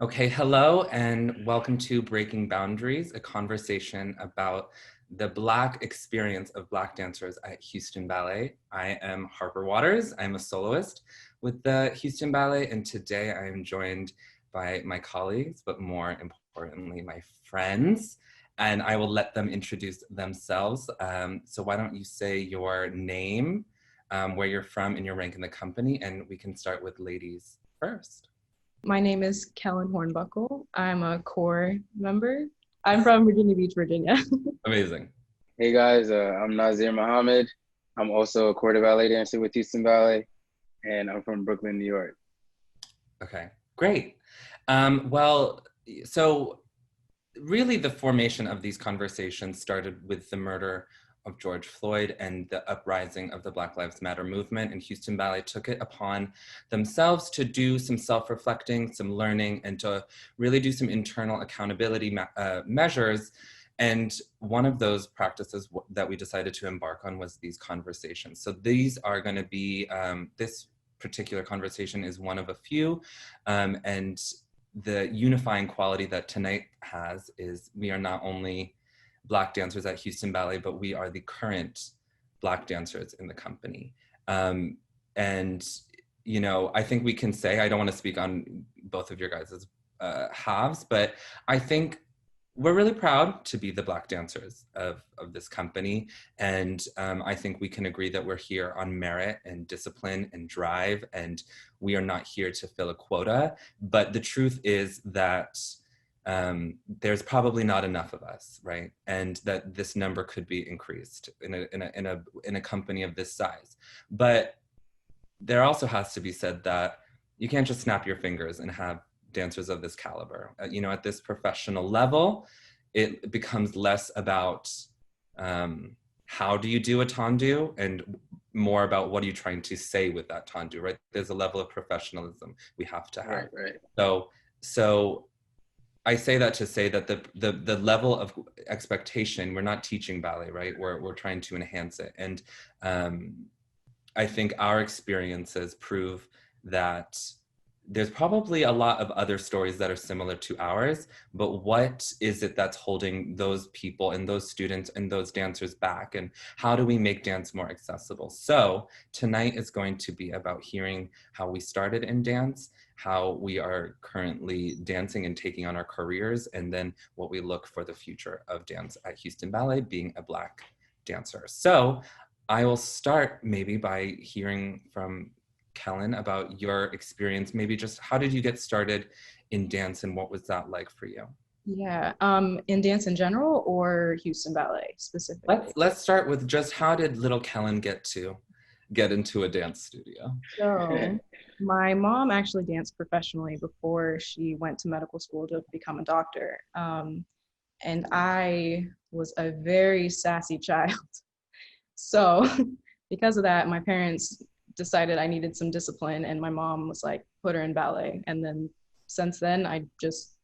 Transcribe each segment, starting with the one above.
Okay, hello and welcome to Breaking Boundaries, a conversation about the Black experience of Black dancers at Houston Ballet. I am Harper Waters. I'm a soloist with the Houston Ballet, and today I am joined by my colleagues, but more importantly, my friends, and I will let them introduce themselves. So why don't you say your name, where you're from, and your rank in the company, and we can start with ladies first. My name is Kellen Hornbuckle. I'm a core member. I'm from Virginia Beach, Virginia. Amazing. Hey guys, I'm Naazir Muhammad. I'm also a quarter ballet dancer with Houston Ballet, and I'm from Brooklyn, New York. Okay, great. Well, so really the formation of these conversations started with the murder of George Floyd and the uprising of the Black Lives Matter movement, and Houston Ballet took it upon themselves to do some self-reflecting, some learning, and to really do some internal accountability measures. And one of those practices that we decided to embark on was these conversations. So these are going to be, this particular conversation is one of a few, and the unifying quality that tonight has is we are not only Black dancers at Houston Ballet, but we are the current Black dancers in the company. And, you know, I think we can say, I don't want to speak on both of your guys' halves, but I think we're really proud to be the Black dancers of this company. And I think we can agree that we're here on merit and discipline and drive, and we are not here to fill a quota. But the truth is that there's probably not enough of us, right? And that this number could be increased in a company of this size. But there also has to be said that you can't just snap your fingers and have dancers of this caliber. You know, at this professional level, it becomes less about how do you do a tendu and more about what are you trying to say with that tendu, right? There's a level of professionalism we have to have. Right. So I say that to say that the level of expectation, we're not teaching ballet, right? We're trying to enhance it. And I think our experiences prove that there's probably a lot of other stories that are similar to ours, but what is it that's holding those people and those students and those dancers back? And how do we make dance more accessible? So tonight is going to be about hearing how we started in dance, how we are currently dancing and taking on our careers, and then what we look for the future of dance at Houston Ballet, being a Black dancer. So I will start maybe by hearing from Kellen about your experience. Maybe just how did you get started in dance and what was that like for you? Yeah, in dance in general or Houston Ballet specifically? Let's start with just how did little Kellen get into a dance studio? So my mom actually danced professionally before she went to medical school to become a doctor. And I was a very sassy child. So because of that, my parents decided I needed some discipline, and my mom was like, put her in ballet. And then since then, I just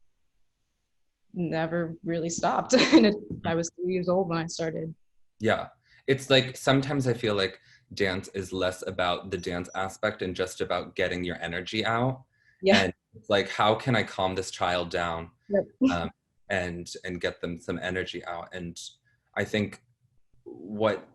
never really stopped. And I was 3 years old when I started. Yeah, it's like sometimes I feel like dance is less about the dance aspect and just about getting your energy out. Yeah. And it's like, how can I calm this child down? Yep. And get them some energy out? And I think what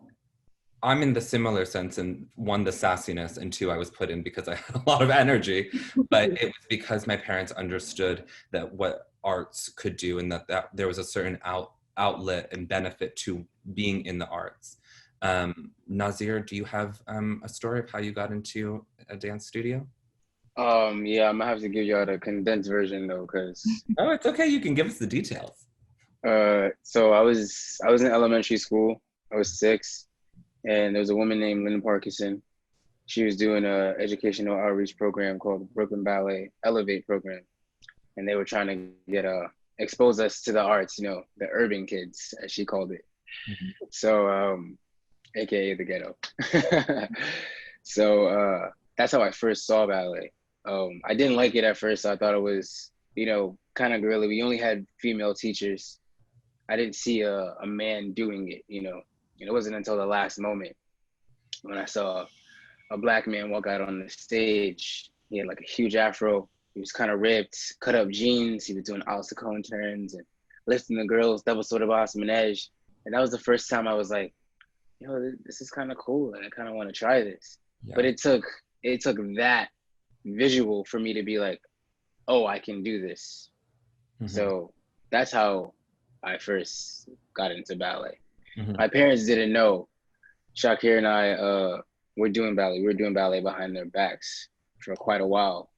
I'm in the similar sense, and one, the sassiness, and two, I was put in because I had a lot of energy, but it was because my parents understood that what arts could do and that there was a certain outlet and benefit to being in the arts. Naazir, do you have a story of how you got into a dance studio? Yeah, I'm gonna have to give y'all the condensed version though, because Oh, it's okay. You can give us the details. so I was in elementary school. I was 6, and there was a woman named Lynn Parkinson. She was doing a educational outreach program called the Brooklyn Ballet Elevate program, and they were trying to get expose us to the arts, you know, the urban kids as she called it. Mm-hmm. So aka the ghetto. So that's how I first saw ballet. I didn't like it at first. I thought it was, you know, kind of girly. We only had female teachers. I didn't see a man doing it, you know. And it wasn't until the last moment when I saw a Black man walk out on the stage. He had like a huge afro. he was kind of ripped, cut up jeans. He was doing obstacle turns and lifting the girls, double soda boss, manege. And that was the first time I was like, this is kind of cool, and I kind of want to try this. Yeah. But it took that visual for me to be like, oh, I can do this. So that's how I first got into ballet. My parents didn't know. Shakir and I were doing ballet. We were doing ballet behind their backs for quite a while,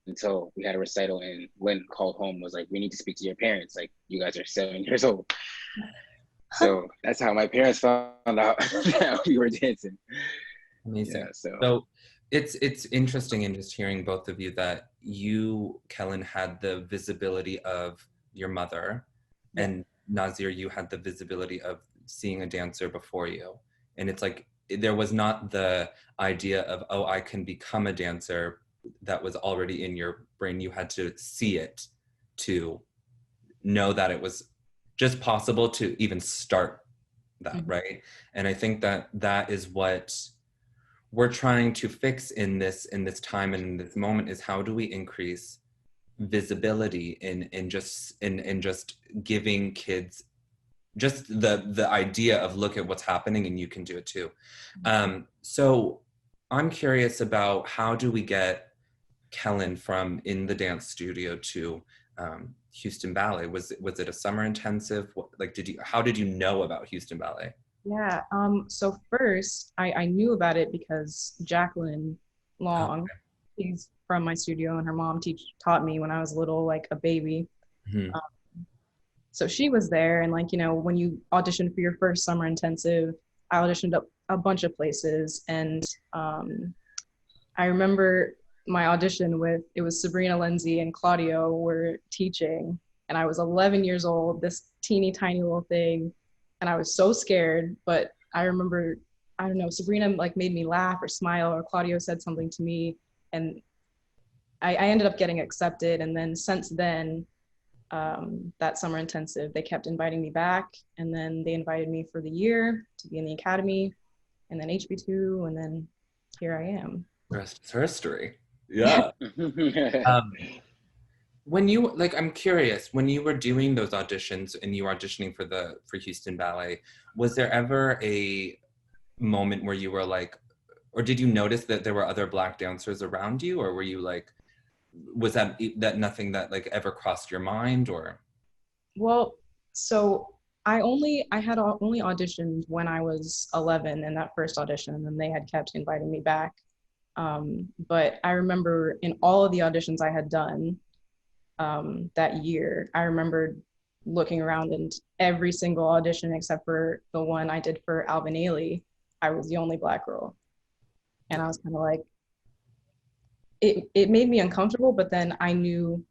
until we had a recital, and Lynn called home, was like, we need to speak to your parents. Like, you guys are 7 years old. So that's how my parents found out that we were dancing. Amazing. Yeah, so it's interesting in just hearing both of you that you, Kellen, had the visibility of your mother, and Naazir, you had the visibility of seeing a dancer before you. And it's like, there was not the idea of, oh, I can become a dancer, that was already in your brain. You had to see it to know that it was just possible to even start that, right? And I think that that is what we're trying to fix in this time and in this moment, is how do we increase visibility in just giving kids just the idea of, look at what's happening and you can do it too. So I'm curious about, how do we get Kellen from in the dance studio to Houston Ballet? Was it a summer intensive? How did you know about Houston Ballet? Yeah, so first I knew about it because Jacqueline Long, she's from my studio, and her mom taught me when I was little, like a baby. So she was there, and like, when you audition for your first summer intensive, I auditioned up a bunch of places, and I remember my audition it was Sabrina Lindsay and Claudio were teaching, and I was 11 years old, this teeny tiny little thing, and I was so scared. But I remember, I don't know, Sabrina like made me laugh or smile, or Claudio said something to me, and I ended up getting accepted. And then since then, that summer intensive, they kept inviting me back, and then they invited me for the year to be in the academy, and then HB2, and then here I am. The rest is history. Yeah. When you, like, I'm curious, when you were doing those auditions and you were auditioning for Houston Ballet, was there ever a moment where you were like, or did you notice that there were other Black dancers around you, or were you like, was that nothing that like ever crossed your mind? Or? Well, so I had only auditioned when I was 11 in that first audition, and then they had kept inviting me back. But I remember in all of the auditions I had done that year, I remember looking around, and every single audition except for the one I did for Alvin Ailey, I was the only Black girl. And I was kind of like, it made me uncomfortable, but then I knew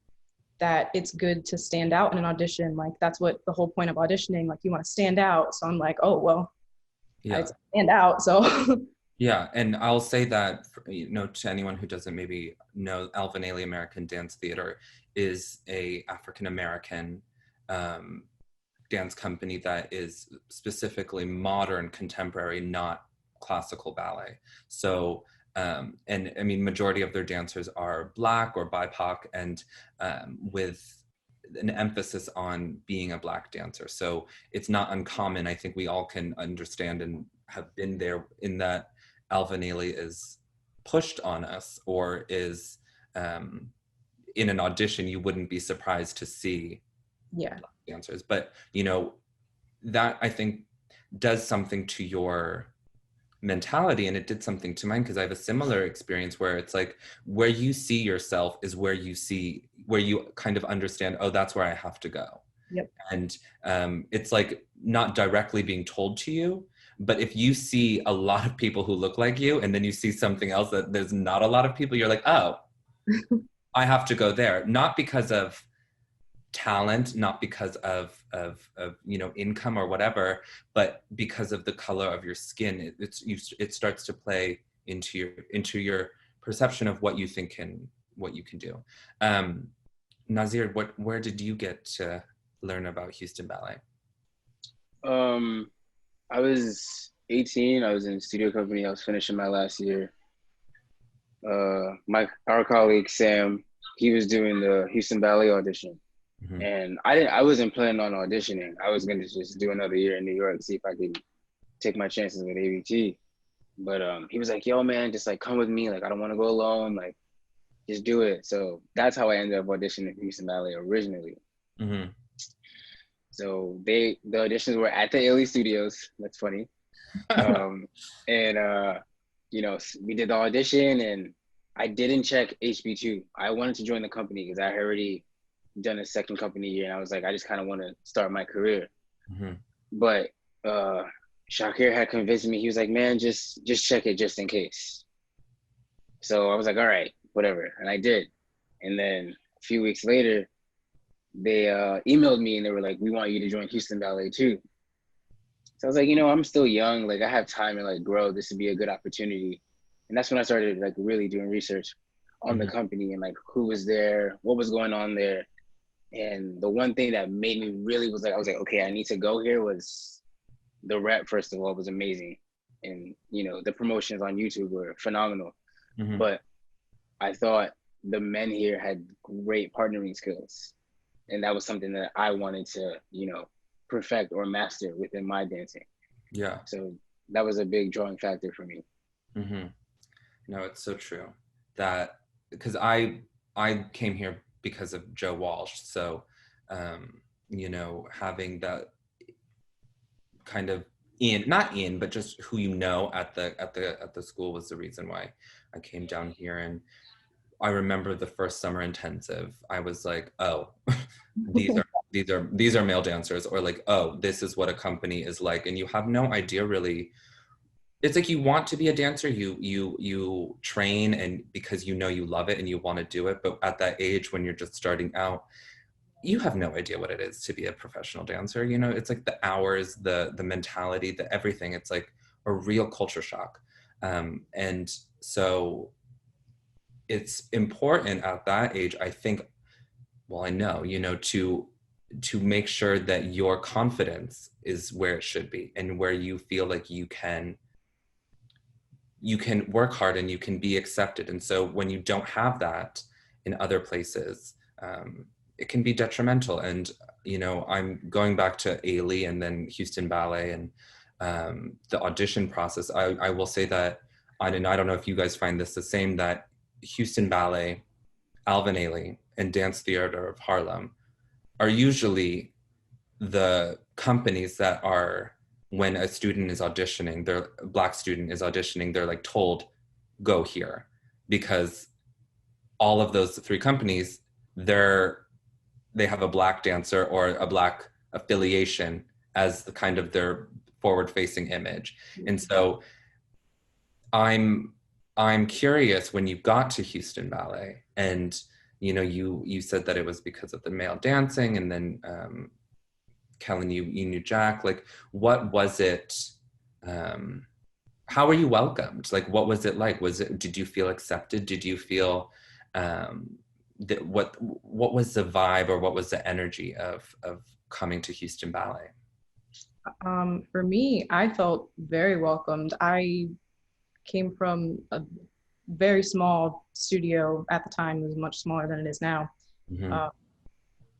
that it's good to stand out in an audition. Like, that's what the whole point of auditioning, like, you want to stand out. So I'm like, oh, well, I stand out, so. Yeah, and I'll say that, to anyone who doesn't maybe know, Alvin Ailey American Dance Theater is a African-American dance company that is specifically modern, contemporary, not classical ballet. So, and I mean, majority of their dancers are Black or BIPOC, and with an emphasis on being a Black dancer. So it's not uncommon. I think we all can understand and have been there in that Alvin Ailey is pushed on us, or is in an audition, you wouldn't be surprised to see Black dancers. But, that I think does something to your mentality, and it did something to mine, because I have a similar experience where it's like, where you see yourself is where you kind of understand, oh, that's where I have to go. Yep. And it's like not directly being told to you, but if you see a lot of people who look like you, and then you see something else that there's not a lot of people, you're like, oh, I have to go there. Not because of talent, not because of income or whatever, but because of the color of your skin. It starts to play into your perception of what you think what you can do. Naazir, where did you get to learn about Houston Ballet? I was 18. I was in a studio company. I was finishing my last year. Our colleague Sam he was doing the Houston Ballet audition. Mhm. And I wasn't planning on auditioning. I was gonna just do another year in New York, see if I could take my chances with ABT. But he was like, yo man, just like come with me. Like I don't wanna go alone. Like just do it. So that's how I ended up auditioning for Houston Ballet originally. Mhm. So the auditions were at the Ailey Studios. That's funny. And you know, we did the audition and I didn't check HB2. I wanted to join the company because I had already done a second company year and I was like, I just kind of want to start my career. Mhm. But Shakir had convinced me. He was like, man, just check it just in case. So I was like, all right, whatever. And I did. And then a few weeks later, they emailed me and they were like, we want you to join Houston Ballet too. So I was like, you know, I'm still young. Like I have time to like grow. This would be a good opportunity. And that's when I started like really doing research on the Mhm. company and like who was there, what was going on there. And the one thing that made me really was like, I was like, okay, I need to go here was the rep, first of all, was amazing. And, you know, the promotions on YouTube were phenomenal. Mhm. But I thought the men here had great partnering skills. And that was something that I wanted to, you know, perfect or master within my dancing. Yeah. So that was a big drawing factor for me. Mhm. No, it's so true that because I came here because of Joe Walsh. So, you know, having that kind of not in, but just who you know at the school was the reason why I came down here. And I remember the first summer intensive, I was like, oh, these are these are male dancers, or like, oh, this is what a company is like, and you have no idea really. It's like you want to be a dancer, you train and because you know you love it and you want to do it, but at that age when you're just starting out, you have no idea what it is to be a professional dancer. You know, it's like the hours, the mentality, the everything. It's like a real culture shock, and so it's important at that age, I think. Well, I know, you know, to make sure that your confidence is where it should be and where you feel like you can work hard and you can be accepted. And so when you don't have that in other places, it can be detrimental. And, you know, I'm going back to Ailey and then Houston Ballet and the audition process. I will say that, and I don't know if you guys find this the same, that Houston Ballet, Alvin Ailey, and Dance Theater of Harlem are usually the companies that are, when a student is auditioning, their Black student is auditioning, they're like told, go here, because all of those three companies, they have a Black dancer or a Black affiliation as the kind of their forward-facing image. And so I'm curious, when you got to Houston Ballet and you know you said that it was because of the male dancing, and then Kellen, you knew Jack. Like, what was it? How were you welcomed? Like, what was it like? Did you feel accepted? Did you feel that what was the vibe, or what was the energy of coming to Houston Ballet? For me, I felt very welcomed. I came from a very small studio at the time. It was much smaller than it is now. Mm-hmm. Uh,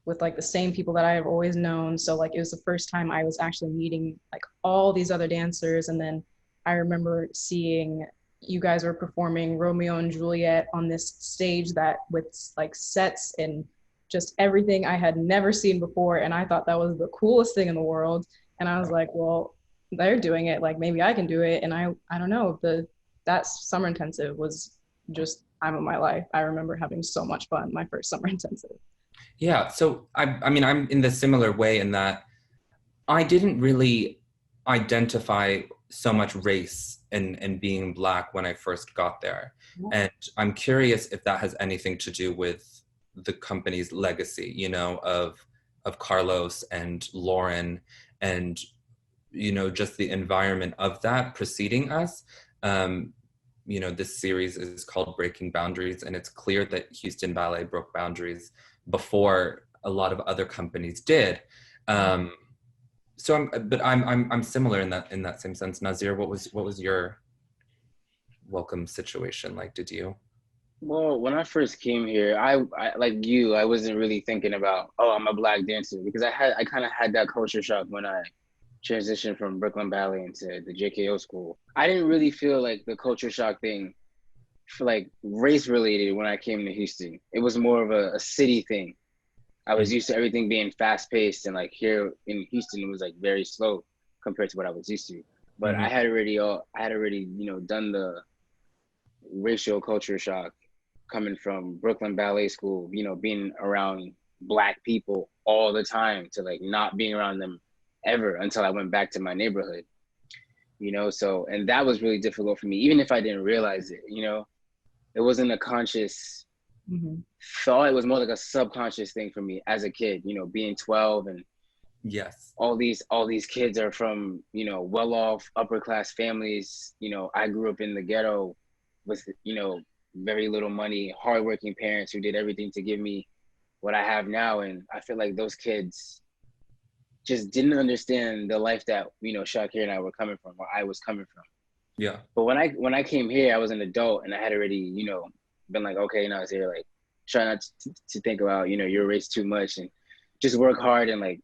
with like the same people that I have always known. So like it was the first time I was actually meeting like all these other dancers. And then I remember seeing you guys were performing Romeo and Juliet on this stage that with like sets and just everything I had never seen before. And I thought that was the coolest thing in the world. And I was like, well, they're doing it, like maybe I can do it. And I don't know, that summer intensive was just time of my life. I remember having so much fun my first summer intensive. Yeah, so I mean, I'm in the similar way in that I didn't really identify so much race and being Black when I first got there. Yeah. And I'm curious if that has anything to do with the company's legacy, you know, of Carlos and Lauren, and, you know, just the environment of that preceding us. You know, this series is called Breaking Boundaries, and it's clear that Houston Ballet broke boundaries before a lot of other companies did. So I'm similar in that same sense. Naazir, what was your welcome situation like? Did you? Well, when I first came here, I like you, I wasn't really thinking about, oh, I'm a black dancer, because I kind of had that culture shock when I transitioned from Brooklyn Ballet into the JKO school. I didn't really feel like the culture shock thing for like race related when I came to Houston. It was more of a city thing. I was Mm, used to everything being fast paced, and like here in Houston, it was like very slow compared to what I was used to. But mhm. I had already, done the racial culture shock coming from Brooklyn Ballet School, being around black people all the time to like not being around them ever until I went back to my neighborhood, so, and that was really difficult for me, even if I didn't realize it, it wasn't a conscious Hmm. thought. It was more like a subconscious thing for me as a kid, being 12, and Yes. all these kids are from, well off upper class families. I grew up in the ghetto with, very little money, hardworking parents who did everything to give me what I have now. And I feel like those kids just didn't understand the life that, Shakir and I were coming from, or I was coming from. Yeah. But when I came here, I was an adult, and I had already, been like, okay, Naazir, like, try not to think about, your race too much, and just work hard, and like,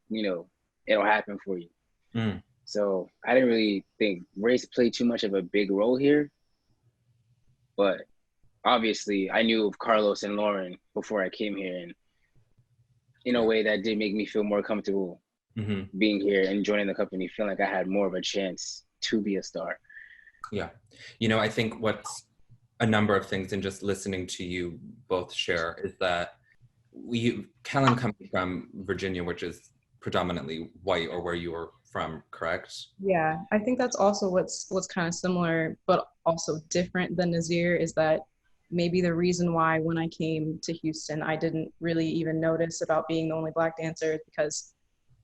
it'll happen for you. Mm. So I didn't really think race played too much of a big role here, but obviously I knew of Carlos and Lauren before I came here, and in a Yeah. way that did make me feel more comfortable Hmm. being here and joining the company, feeling like I had more of a chance to be a star. Yeah. I think what's a number of things in just listening to you both share is that Kellen coming from Virginia, which is predominantly white, or where you were from, correct? Yeah, I think that's also what's kind of similar, but also different than Nazir is that maybe the reason why when I came to Houston, I didn't really even notice about being the only black dancer is because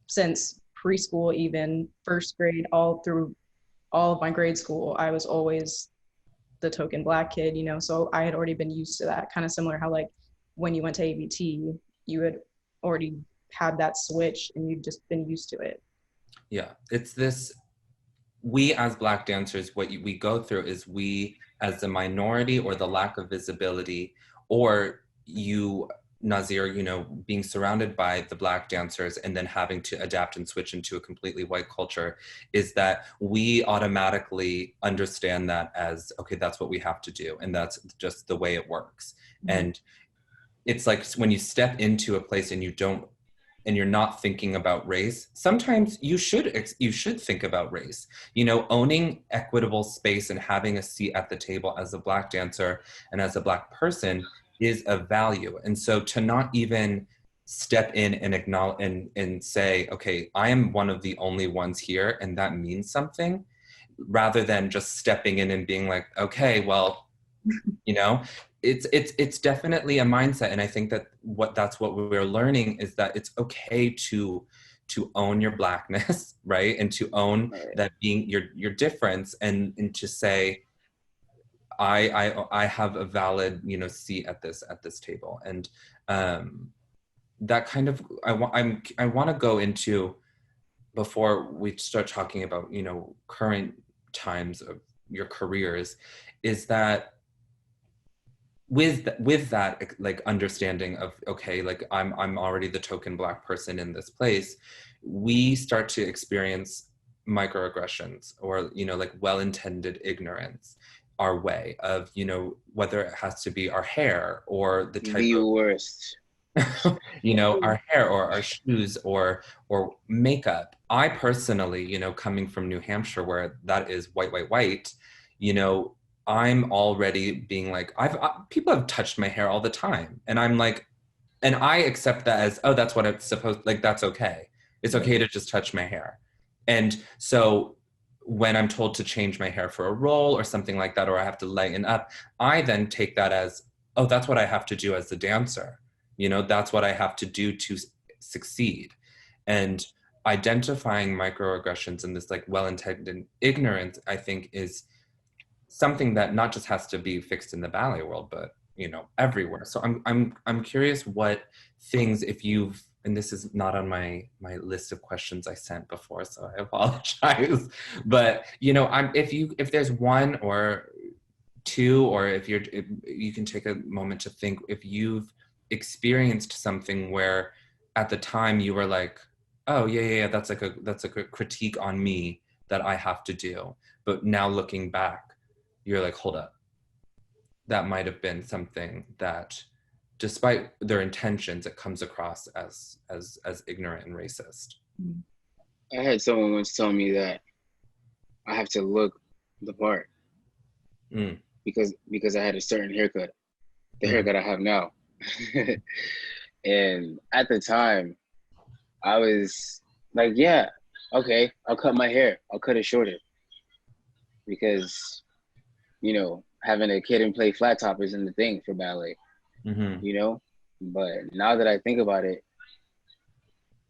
since preschool, even first grade, all through all of my grade school, I was always the token black kid, so I had already been used to that. Kind of similar how like when you went to ABT, you had already had that switch and you'd just been used to it. Yeah. It's this, we as Black dancers, what we go through is we as the minority or the lack of visibility, or you, Naazir, being surrounded by the Black dancers and then having to adapt and switch into a completely white culture, is that we automatically understand that as, okay, that's what we have to do. And that's just the way it works. Mm-hmm. And it's like when you step into a place and you're not thinking about race, sometimes you should think about race. Owning equitable space and having a seat at the table as a Black dancer and as a Black person is a value. And so to not even step in and acknowledge and say, okay, I am one of the only ones here and that means something, rather than just stepping in and being like, okay, well, you know it's definitely a mindset. And I think that that's what we're learning, is that it's okay to own your Blackness, right? And to own Right. that being your difference, and to say, I have a valid seat at this table. And that kind of I want to go into, before we start talking about current times of your careers, is that with that like understanding of, okay, like I'm already the token Black person in this place, we start to experience microaggressions, or like well-intended ignorance our way of, whether it has to be our hair or the type The of worst. our hair or our shoes or makeup. I personally, coming from New Hampshire, where that is white, white, white, I'm already being like, people have touched my hair all the time, and I'm like, and I accept that as, oh, that's what it's supposed, like, that's okay. It's okay to just touch my hair. And so when I'm told to change my hair for a role or something like that, or I have to lighten up, I then take that as, oh, that's what I have to do as a dancer. That's what I have to do to succeed. And identifying microaggressions and this like well-intended ignorance, I think, is something that not just has to be fixed in the ballet world, but everywhere. So I'm curious what things, if you've, and this is not on my list of questions I sent before, so I apologize, but if there's one or too, or if you can take a moment to think if you've experienced something where at the time you were like, oh yeah, that's like a critique on me that I have to do. But now looking back, you're like, hold up. That might have been something that, despite their intentions, it comes across as ignorant and racist. I had someone once tell me that I have to look the part because I had a certain haircut, the haircut I have now. And at the time, I was like, yeah, okay, I'll cut my hair. I'll cut it shorter. Because, you know, having a kid and play flat top isn't the thing for ballet, you know? But now that I think about it,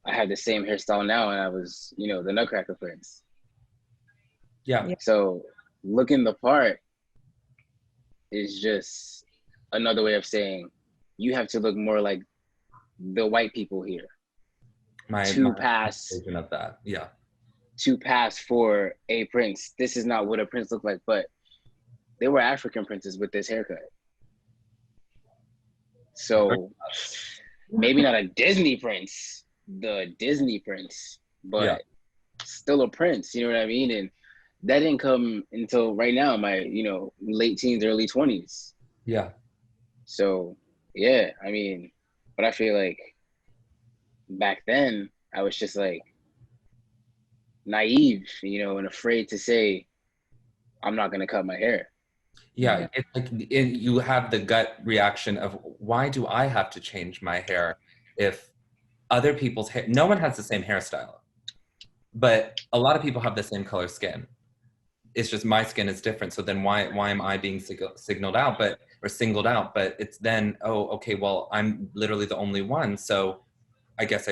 I have the same hairstyle now and I was, you know, the Nutcracker Prince. Yeah. So looking the part is just another way of saying you have to look more like the white people here to pass version of that. Yeah. To pass for a prince. This is not what a prince looked like, but they were African princes with this haircut. So maybe not a Disney prince, the Disney prince, but still a prince, you know what I mean? And that didn't come until right now, my, you know, late teens, early 20s. Yeah. So, yeah, I mean, but I feel like back then I was just like naive, you know, and afraid to say, I'm not going to cut my hair. Yeah, it's like you have the gut reaction of, why do I have to change my hair if other people's hair, no one has the same hairstyle, but a lot of people have the same color skin. It's just my skin is different. So then why am I being singled out? But it's then, oh, okay, well, I'm literally the only one. So I guess I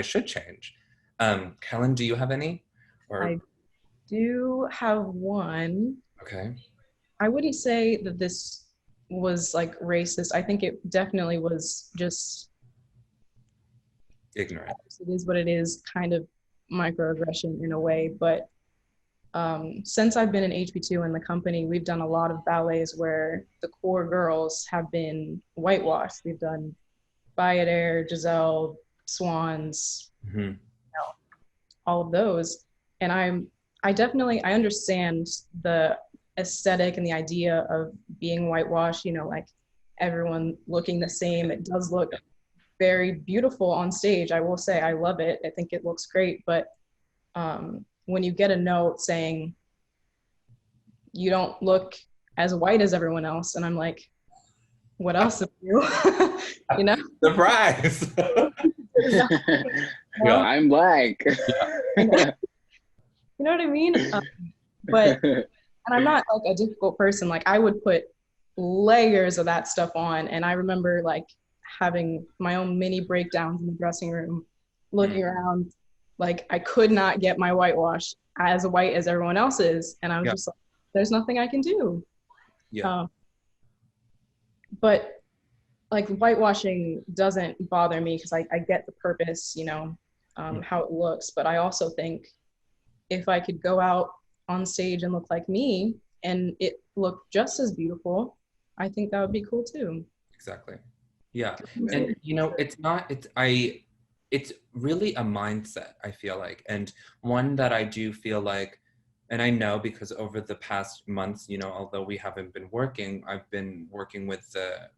should change. Kellen, do you have any? Or? I do have one. Okay. I wouldn't say that this was like racist. I think it definitely was just ignorant. It is what it is, kind of microaggression in a way. But since I've been in HB2 in the company, we've done a lot of ballets where the core girls have been whitewashed. We've done Bayadere, Giselle, Swans, you know, all of those. And I definitely understand the aesthetic and the idea of being whitewashed, you know, like everyone looking the same. It does look very beautiful on stage. I will say I love it. I think it looks great. But when you get a note saying you don't look as white as everyone else, and I'm like, what else are you? You know? Surprise! Yeah, I'm black. You know what I mean? But and I'm not like a difficult person. Like I would put layers of that stuff on. And I remember like having my own mini breakdowns in the dressing room, looking around, like I could not get my whitewash as white as everyone else is. And I was just like, there's nothing I can do. Yeah. But like whitewashing doesn't bother me because I get the purpose, you know, how it looks. But I also think if I could go out on stage and look like me and it looked just as beautiful, I think that would be cool too. Exactly. Yeah. And you know, it's really a mindset, I feel like, and one that I do feel like, and I know because over the past months, you know, although we haven't been working, I've been working with the,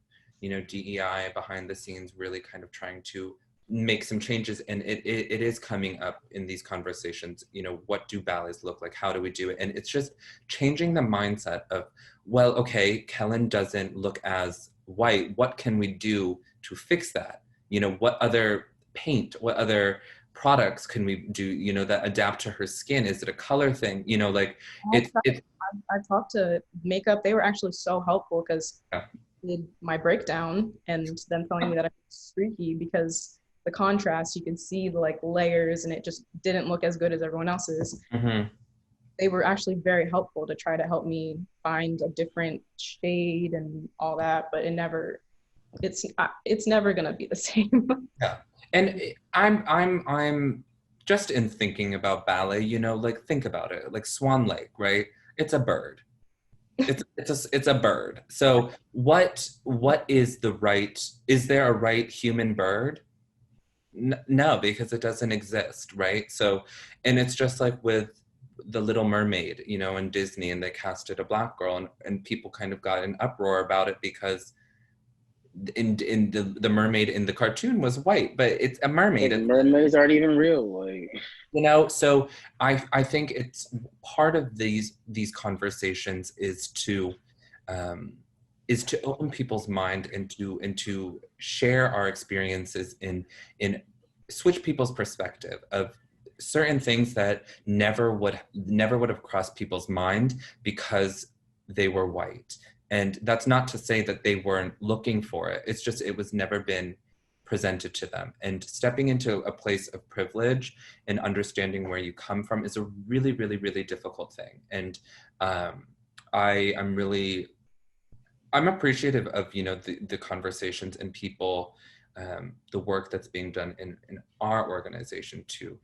you know, DEI behind the scenes, really kind of trying to make some changes, and it is coming up in these conversations, you know, what do ballets look like, how do we do it? And it's just changing the mindset of, well, okay, Kellen doesn't look as white, what can we do to fix that? You know, what other paint, what other products can we do, you know, that adapt to her skin? Is it a color thing? You know, like I talked to makeup, they were actually so helpful because did my breakdown and then telling me that I was streaky because the contrast, you can see the like layers and it just didn't look as good as everyone else's. They were actually very helpful to try to help me find a different shade and all that, but it's never gonna be the same. Yeah. And I'm just in thinking about ballet, you know, like think about it, like Swan Lake, right? It's a bird. It's a bird. So what is the right, is there a right human bird? No, because it doesn't exist, right? So, and it's just like with the Little Mermaid, you know, in Disney, and they casted a black girl, and people kind of got an uproar about it because in the mermaid in the cartoon was white, but it's a mermaid. Like mermaids aren't even real. Like, You know, so I think it's part of these conversations is to open people's mind and to share our experiences in switch people's perspective of certain things that never would have crossed people's mind because they were white. And that's not to say that they weren't looking for it. It's just it was never been presented to them. And stepping into a place of privilege and understanding where you come from is a really, really, really difficult thing. And I'm appreciative of, you know, the conversations and people, the work that's being done in our organization to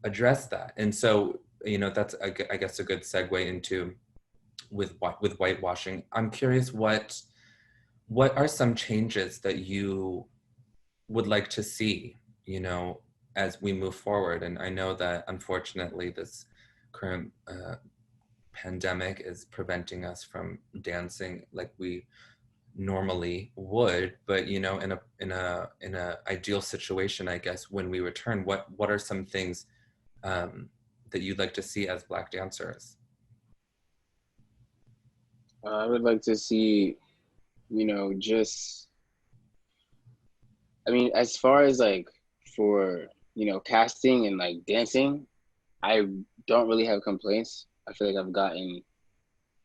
address that. And so, you know, that's, I guess, a good segue into with whitewashing. I'm curious, what are some changes that you would like to see, you know, as we move forward? And I know that unfortunately this current pandemic is preventing us from dancing like we normally would, but you know, in a ideal situation, I guess, when we return, what are some things that you'd like to see as Black dancers? I would like to see, you know, just, I mean, as far as like for, you know, casting and like dancing, I don't really have complaints. I feel like I've gotten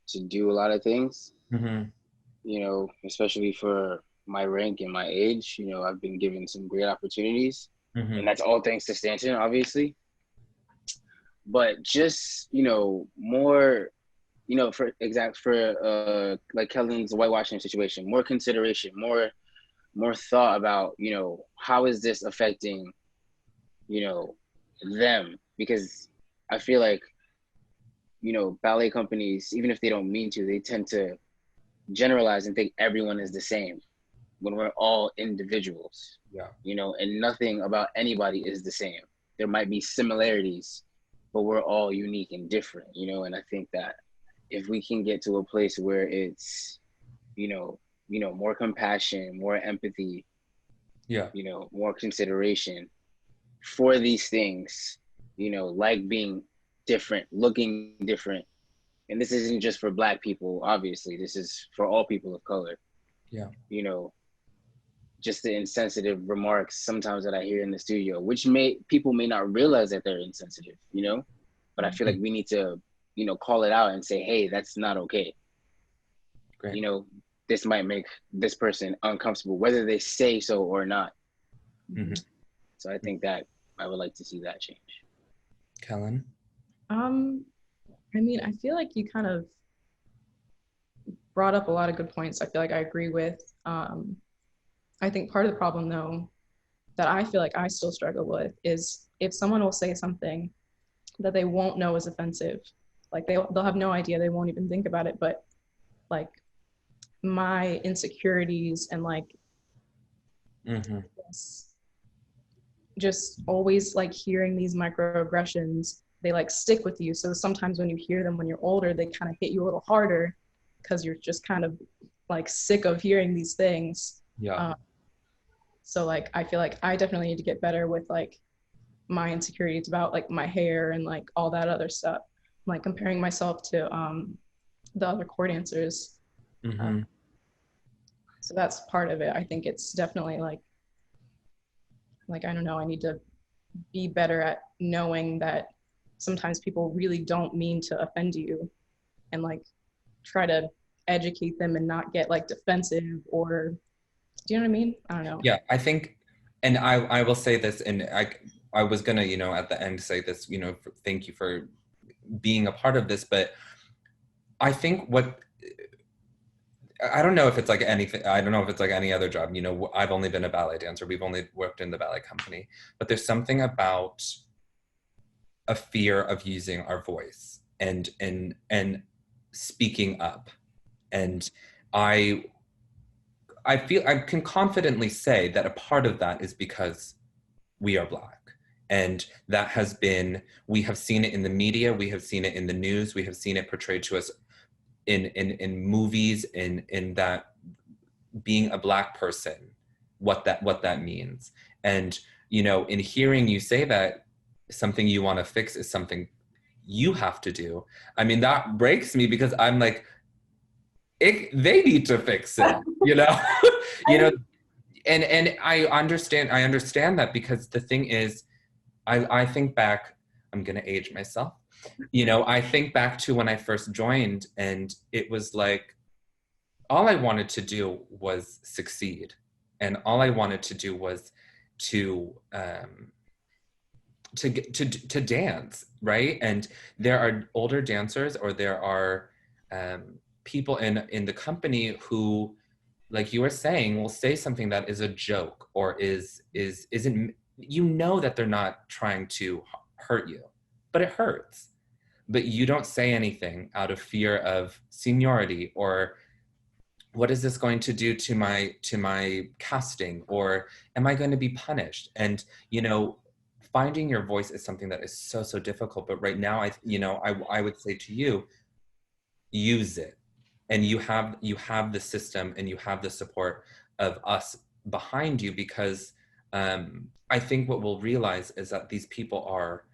to do a lot of things, Mm-hmm. you know, especially for my rank and my age. You know, I've been given some great opportunities, Mm-hmm. and that's all thanks to Stanton, obviously. But just, you know, more, you know, for like Kellen's whitewashing situation, more consideration, more thought about, you know, how is this affecting, you know, them? Because I feel like, you know, ballet companies, even if they don't mean to, they tend to generalize and think everyone is the same when we're all individuals, Yeah. you know, and nothing about anybody is the same. There might be similarities, but we're all unique and different, you know. And I think that if we can get to a place where it's, you know, more compassion, more empathy, Yeah. you know, more consideration for these things, you know, like being different, looking different. And this isn't just for Black people, obviously, this is for all people of color. Yeah. You know, just the insensitive remarks sometimes that I hear in the studio, which people may not realize that they're insensitive, you know, but I feel like we need to, you know, call it out and say, hey, that's not okay. Great. You know, this might make this person uncomfortable, whether they say so or not. Mm-hmm. So I think that I would like to see that change. Kellen? I mean, I feel like you kind of brought up a lot of good points. I feel like I agree with. I think part of the problem, though, that I feel like I still struggle with is if someone will say something that they won't know is offensive, like they'll have no idea, they won't even think about it, but like my insecurities and like Mm-hmm. just always like hearing these microaggressions, they like stick with you. So sometimes when you hear them when you're older, they kind of hit you a little harder because you're just kind of like sick of hearing these things. Yeah. So like I feel like I definitely need to get better with like my insecurities about like my hair and like all that other stuff. Like comparing myself to the other core dancers. Mm-hmm. So that's part of it. I think it's definitely like I don't know, I need to be better at knowing that sometimes people really don't mean to offend you, and like try to educate them and not get like defensive, or do you know what I mean? I don't know. Yeah, I think, and I will say this, and I was gonna, you know, at the end say this, you know, thank you for being a part of this, but I think I don't know if it's like anything, I don't know if it's like any other job, you know, I've only been a ballet dancer, we've only worked in the ballet company, but there's something about a fear of using our voice and speaking up. And I feel I can confidently say that a part of that is because we are Black. And that has been, we have seen it in the media, we have seen it in the news, we have seen it portrayed to us in movies, in that being a Black person, what that means. And, you know, in hearing you say that something you want to fix is something you have to do, I mean, that breaks me, because I'm like, they need to fix it, you know? You know, and I understand that, because the thing is, I think back, I'm gonna age myself, you know, I think back to when I first joined, and it was like, all I wanted to do was succeed. And all I wanted to do was to dance, right? And there are older dancers, or there are people in the company who, like you were saying, will say something that is a joke, or isn't, you know, that they're not trying to hurt you, but it hurts. But you don't say anything out of fear of seniority, or what is this going to do to my casting, or am I going to be punished? And, you know, finding your voice is something that is so difficult. But right now, I would say to you, use it. And you have the system, and you have the support of us behind you, because I think what we'll realize is that these people are,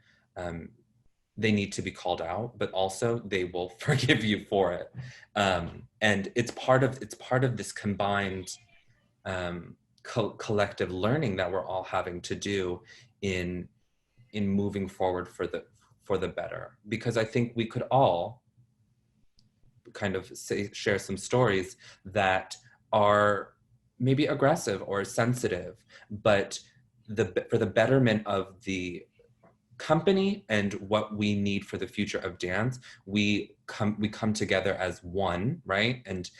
they need to be called out, but also they will forgive you for it. And it's part of this combined collective learning that we're all having to do in moving forward for the better. Because I think we could all kind of share some stories that are maybe aggressive or sensitive, but for the betterment of the company and what we need for the future of dance, we come together as one, right? And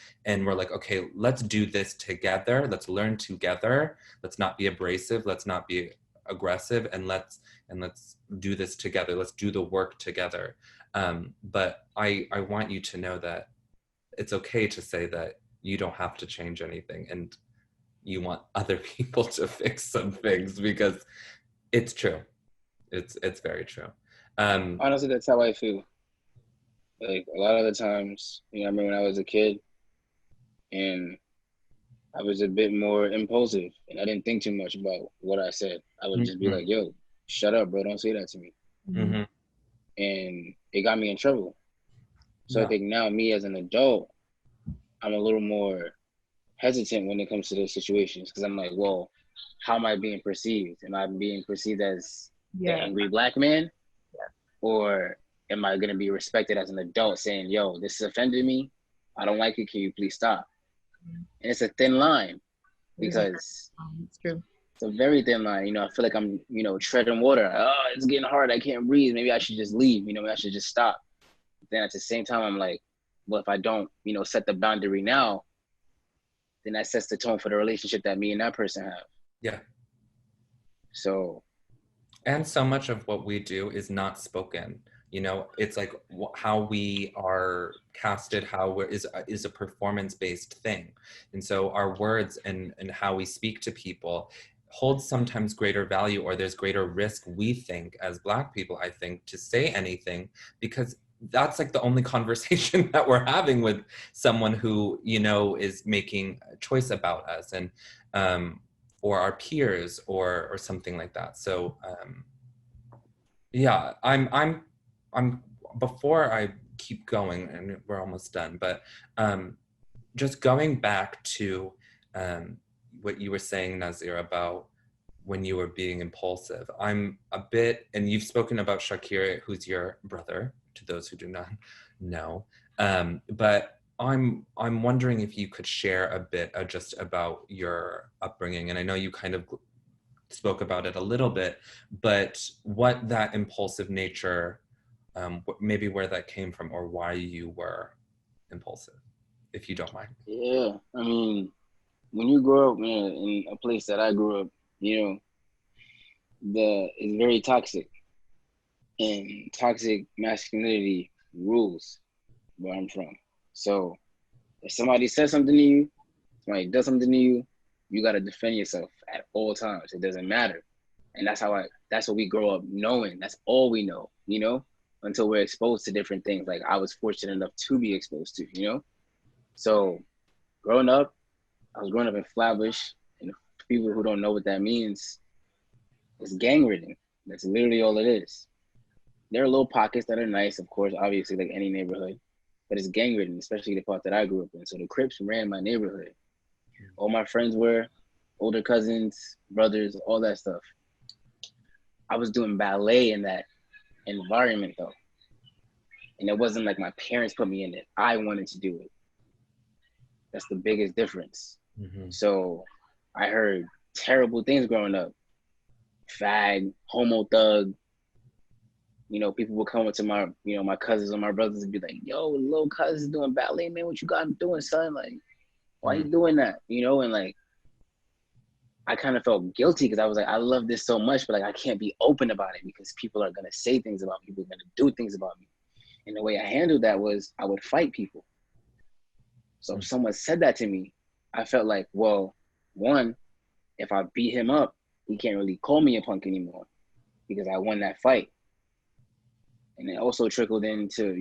we're like, okay, let's do this together. Let's learn together. Let's not be abrasive. Let's not be aggressive. And let's do this together. Let's do the work together. But I want you to know that it's okay to say that you don't have to change anything, and you want other people to fix some things, because it's true. It's very true. Honestly, that's how I feel. Like, a lot of the times, you know, I remember when I was a kid, and I was a bit more impulsive, and I didn't think too much about what I said. I would just be like, yo, shut up, bro, don't say that to me. Mm-hmm. And it got me in trouble. So Yeah. I think now, me as an adult, I'm a little more hesitant when it comes to those situations, because I'm like, well, how am I being perceived? Am I being perceived as the angry Black man? Yeah. Or am I going to be respected as an adult saying, yo, this has offended me, I don't like it, can you please stop? And it's a thin line, because it's true. It's a very thin line. You know, I feel like I'm, you know, treading water. Oh, it's getting hard, I can't breathe, maybe I should just leave, you know, maybe I should just stop. Then at the same time, I'm like, well, if I don't, you know, set the boundary now, then that sets the tone for the relationship that me and that person have. Yeah. So. And so much of what we do is not spoken. You know, it's like how we are casted, is a performance-based thing. And so our words and how we speak to people holds sometimes greater value, or there's greater risk, we think, as Black people, I think, to say anything, because that's like the only conversation that we're having with someone who, you know, is making a choice about us, and or our peers, or something like that. So yeah, I'm before I keep going, and we're almost done, but just going back to what you were saying, Naazir, about when you were being impulsive. I'm a bit, and you've spoken about Shakir, who's your brother, to those who do not know. But I'm wondering if you could share a bit just about your upbringing. And I know you kind of spoke about it a little bit, but what that impulsive nature, maybe where that came from, or why you were impulsive, if you don't mind. Yeah, I mean, when you grow up, man, in a place that I grew up, you know, it's very toxic, and toxic masculinity rules. where I'm from. So if somebody says something to you, somebody does something to you, you got to defend yourself at all times. It doesn't matter. And that's what we grow up knowing. That's all we know, until we're exposed to different things. Like I was fortunate enough to be exposed to. So growing up, I was growing up in Flatbush, and for people who don't know what that means, it's gang ridden. That's literally all it is. There are little pockets that are nice, of course, obviously, like any neighborhood, but it's gang ridden, especially the part that I grew up in. So the Crips ran my neighborhood. All my friends were older cousins, brothers, all that stuff. I was doing ballet in that environment though. And it wasn't like my parents put me in it. I wanted to do it. That's the biggest difference. Mm-hmm. So I heard terrible things growing up. Fag, homo thug. People would come up to my, my cousins and my brothers and be like, yo, little cousin's doing ballet, man. What you got him doing, son? Like, why you doing that? And like, I kind of felt guilty because I was like, I love this so much, but like, I can't be open about it because people are going to say things about me. People are going to do things about me. And the way I handled that was I would fight people. So if someone said that to me, I felt like, well, one, if I beat him up, he can't really call me a punk anymore because I won that fight. And it also trickled into,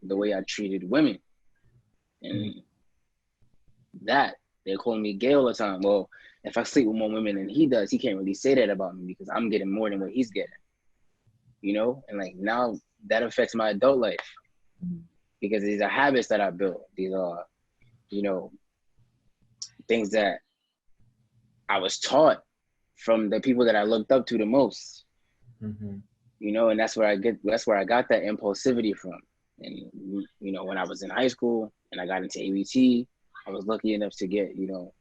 the way I treated women. And that, they're calling me gay all the time. Well, if I sleep with more women than he does, he can't really say that about me because I'm getting more than what he's getting. And like now that affects my adult life because these are habits that I built. These are, things that I was taught from the people that I looked up to the most. Mm-hmm. And that's where I got that impulsivity from. And, when I was in high school and I got into ABT, I was lucky enough to get,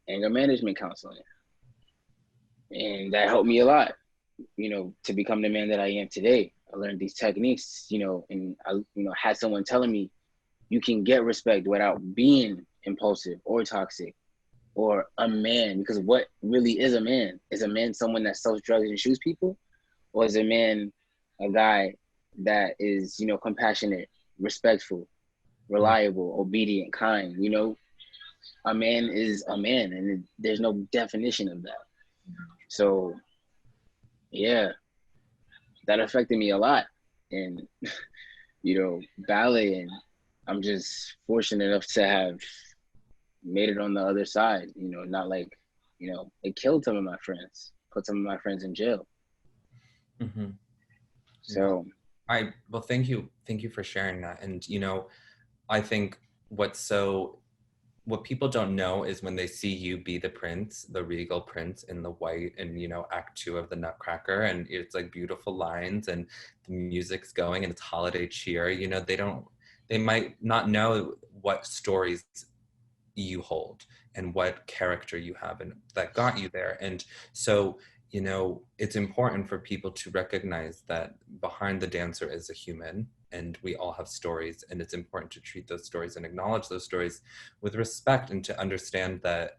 anger management counseling. And that helped me a lot, to become the man that I am today. I learned these techniques, and I, had someone telling me you can get respect without being impulsive or toxic or a man, because what really is a man? Is a man someone that sells drugs and shoots people? Or is a man a guy that is, compassionate, respectful, reliable, obedient, kind? A man is a man, and there's no definition of that. So, yeah, that affected me a lot. And, ballet, and I'm just fortunate enough to have made it on the other side, not like, it killed some of my friends, put some of my friends in jail. Mm-hmm. So well, thank you for sharing that. And I think what people don't know is when they see you be the prince, the regal prince in the white and act 2 of the Nutcracker, and it's like beautiful lines and the music's going and it's holiday cheer, they might not know what stories you hold and what character you have and that got you there. And so it's important for people to recognize that behind the dancer is a human, and we all have stories, and it's important to treat those stories and acknowledge those stories with respect, and to understand that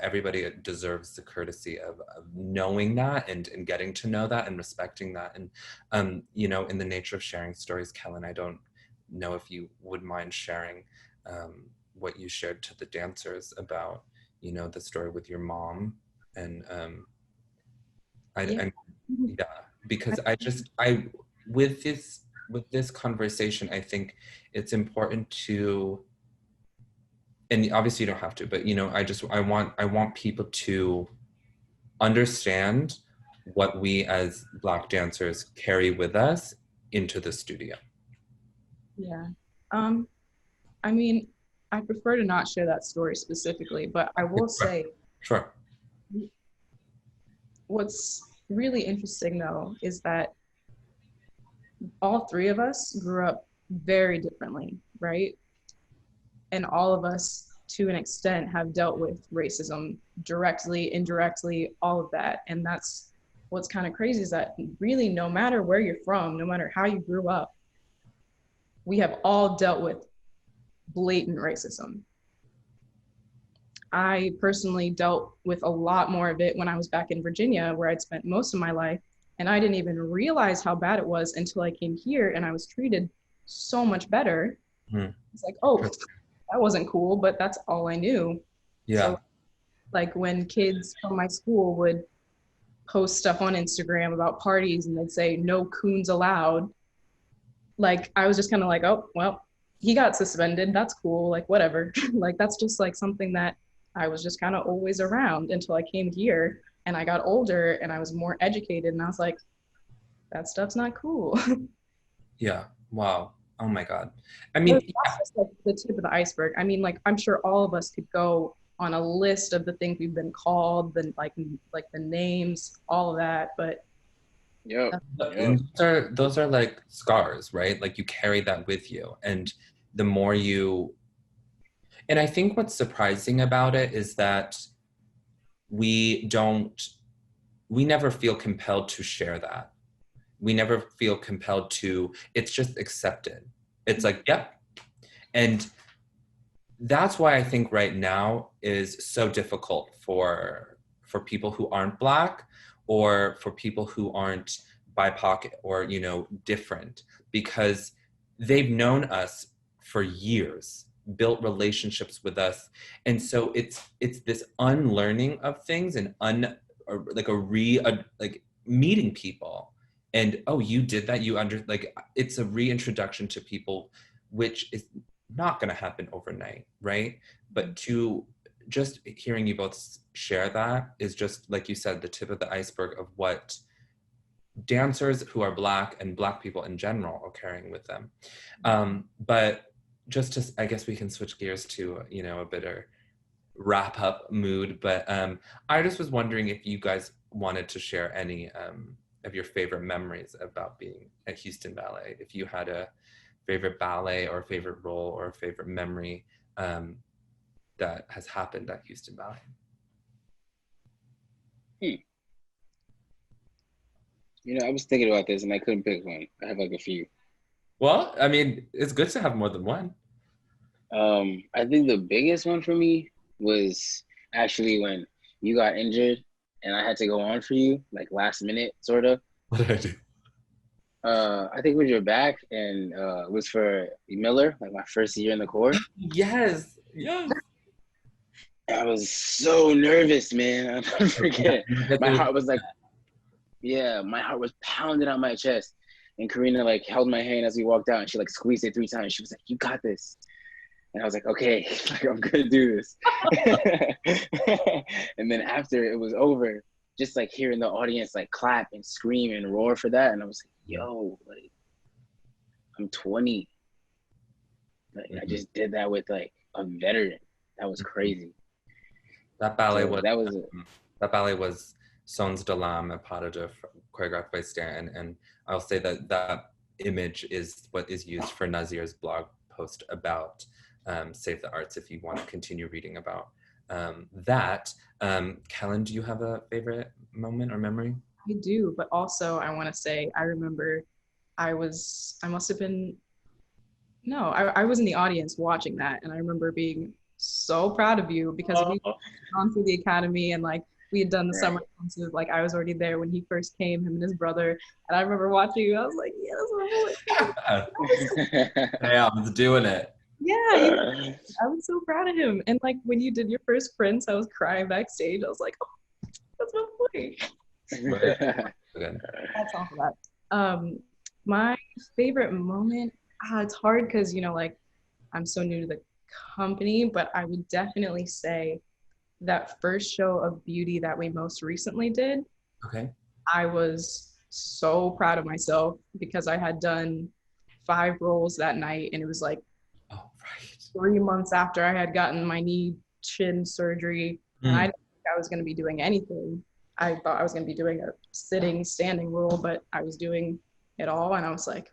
everybody deserves the courtesy of knowing that and getting to know that and respecting that. And in the nature of sharing stories, Kellen, I don't know if you would mind sharing what you shared to the dancers about the story with your mom. And because with this conversation, I think it's important to, and obviously you don't have to, but I want people to understand what we as Black dancers carry with us into the studio. Yeah. I mean, I prefer to not share that story specifically, but I will say, sure. What's really interesting though is that all 3 of us grew up very differently, right? And all of us, to an extent, have dealt with racism directly, indirectly, all of that. And that's what's kind of crazy, is that really no matter where you're from, no matter how you grew up, we have all dealt with blatant racism. I personally dealt with a lot more of it when I was back in Virginia, where I'd spent most of my life, and I didn't even realize how bad it was until I came here and I was treated so much better. Mhm. It's like, oh, that wasn't cool, but that's all I knew. Yeah. So like when kids from my school would post stuff on Instagram about parties and they'd say no coons allowed, like I was just kind of like, oh, well, he got suspended. That's cool. Like whatever. Like that's just like something that I was just kind of always around until I came here and I got older and I was more educated and I was like, that stuff's not cool. Yeah. Wow. Oh my God. I That's mean, yeah. just like the tip of the iceberg. I mean, like I'm sure all of us could go on a list of the things we've been called, the like the names, all of that. But Yep. Yep. And those are like scars, right? Like you carry that with you. And the more you, and I think what's surprising about it is that we don't, we never feel compelled to share that. We never feel compelled to, it's just accepted. It's like, yep. And that's why I think right now is so difficult for people who aren't Black or for people who aren't BIPOC or, you know, different, because they've known us for years, built relationships with us. And so it's this unlearning of things and or like like meeting people and, oh, you did that, you like it's a reintroduction to people, which is not going to happen overnight, right? But to just hearing you both share that is just, like you said, the tip of the iceberg of what dancers who are Black and Black people in general are carrying with them. But just to, I guess we can switch gears to, you know, a bitter wrap up mood. But I just was wondering if you guys wanted to share any of your favorite memories about being at Houston Ballet. If you had a favorite ballet or a favorite role or a favorite memory that has happened at Houston Ballet. You know, I was thinking about this and I couldn't pick one. I have like a few. Well, I mean, it's good to have more than one. I think the biggest one for me was actually when you got injured and I had to go on for you, like last minute, sort of. What did I do? I think it was your back and it was for Miller, like my first year in the corps. Yes, yes. I was so nervous, man. I'll never forget. My heart was like, yeah, my heart was pounding on my chest. And Karina like held my hand as we walked out and she like squeezed it 3 times. She was like, you got this. And I was like, okay, like I'm gonna do this. And then after it was over, just like hearing the audience like clap and scream and roar for that. And I was like, yo, like I'm 20. Like I just did that with like a veteran. That was crazy. That ballet So was that was it. that ballet was Sons de l'âme, a pas de choreographed by Stan, and I'll say that that image is what is used for Naazir's blog post about Save the Arts. If you want to continue reading about that, Kellen, do you have a favorite moment or memory? I do, but also I want to say I remember I must have been no, I was in the audience watching that, and I remember being so proud of you because we had gone through the academy and like we had done the summer intensive. Like I was already there when he first came, him and his brother, and I remember watching you. I was like, yes, Yeah, I was doing it. yeah, I was so proud of him. And like when you did your first Prince, I was crying backstage. I was like, oh, that's my boy. That's all for that. My favorite moment, it's hard because, you know, like I'm so new to the company, but I would definitely say that first show of beauty that we most recently did. Okay. I was so proud of myself because I had done 5 roles that night, and it was like 3 months after I had gotten my knee shin surgery, and I didn't think I was going to be doing anything. I thought I was going to be doing a sitting, standing role, but I was doing it all, and I was like,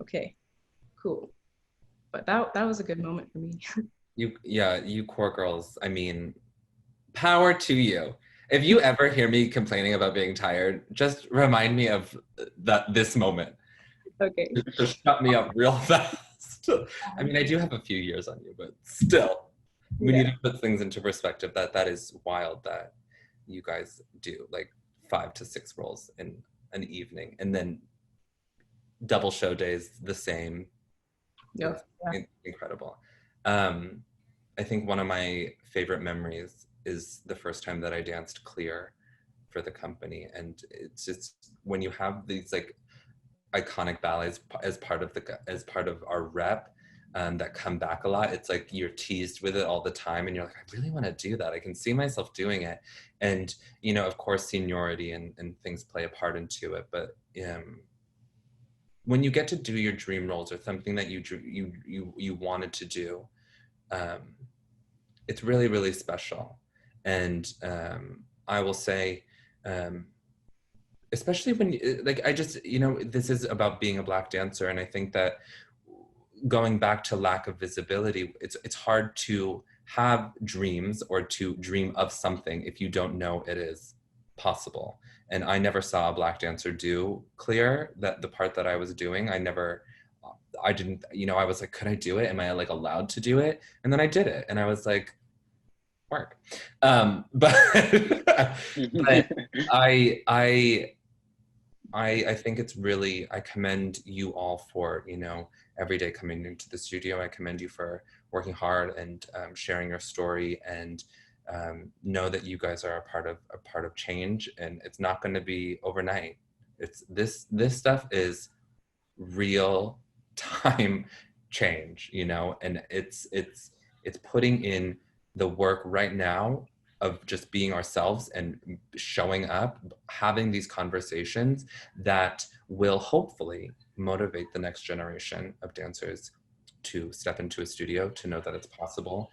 okay, cool. But that was a good moment for me. You core girls, I mean, power to you. If you ever hear me complaining about being tired, just remind me of this moment. Okay. Just shut me up real fast. I mean, I do have a few years on you, but still, we need to put things into perspective. That is wild that you guys do like 5 to 6 roles in an evening, and then double show days the same. Yep. It's incredible. I think one of my favorite memories is the first time that I danced Clear for the company. And it's just when you have these like iconic ballets as part of our rep, that come back a lot, it's like you're teased with it all the time and you're like, I really want to do that. I can see myself doing it. And, you know, of course, seniority and things play a part into it. But when you get to do your dream roles or something that you wanted to do, it's really, really special. And I will say, especially when, like, I just, you know, this is about being a Black dancer. And I think that going back to lack of visibility, it's hard to have dreams or to dream of something if you don't know it is possible. And I never saw a Black dancer do Clear, that the part that I was doing. I didn't, you know, I was like, could I do it? Am I like allowed to do it? And then I did it. And I was like, work. But, but I think it's really, I commend you all for, you know, every day coming into the studio. I commend you for working hard and sharing your story, and know that you guys are a part of change, and it's not going to be overnight. It's this stuff is real time change, you know, and it's putting in the work right now of just being ourselves and showing up, having these conversations that will hopefully motivate the next generation of dancers to step into a studio, to know that it's possible.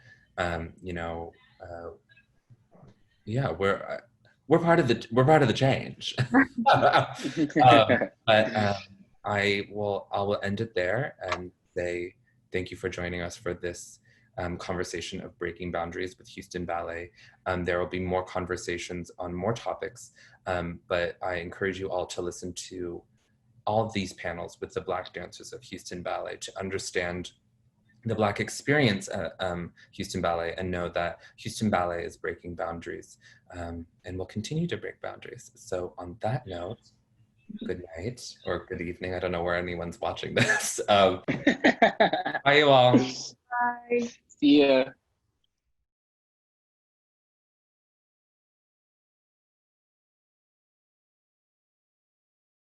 You know, yeah, we're part of the change. But I will end it there and say thank you for joining us for this conversation of breaking boundaries with Houston Ballet. There will be more conversations on more topics, but I encourage you all to listen to all of these panels with the Black dancers of Houston Ballet to understand the Black experience at Houston Ballet, and know that Houston Ballet is breaking boundaries, and will continue to break boundaries. So on that note, good night or good evening. I don't know where anyone's watching this. Bye, you all. Bye. See ya.